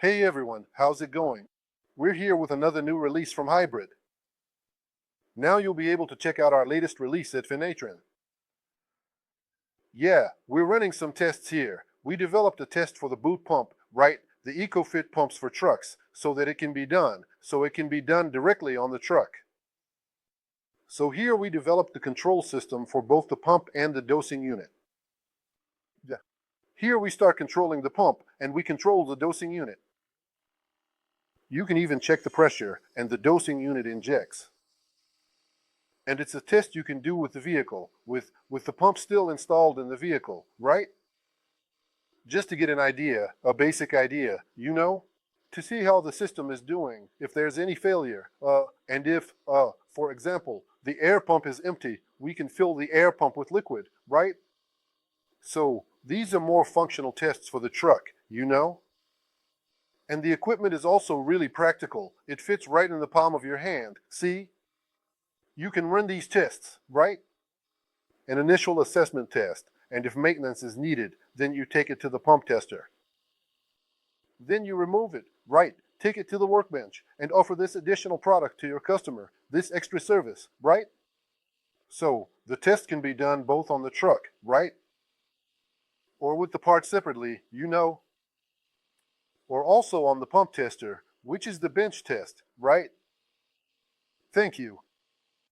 Hey everyone, how's it going? We're here with another new release from Hybrid. Now you'll be able to check out our latest release at Fenatran. Yeah, we're running some tests here. We developed a test for the boot pump, right? The Ecofit pumps for trucks, so it can be done directly on the truck. So here we developed the control system for both the pump and the dosing unit. Yeah. Here we start controlling the pump, and we control the dosing unit. You can even check the pressure, and the dosing unit injects. And it's a test you can do with the vehicle, with the pump still installed in the vehicle, right? Just to get an idea, a basic idea, to see how the system is doing, if there's any failure, and if, for example, the air pump is empty, we can fill the air pump with liquid, right? So these are more functional tests for the truck, And the equipment is also really practical. It fits right in the palm of your hand. See? You can run these tests, right? An initial assessment test, and if maintenance is needed, then you take it to the pump tester. Then you remove it, right? Take it to the workbench and offer this additional product to your customer, this extra service, right? So the test can be done both on the truck, right? Or with the part separately, Or also on the pump tester, which is the bench test, right? Thank you.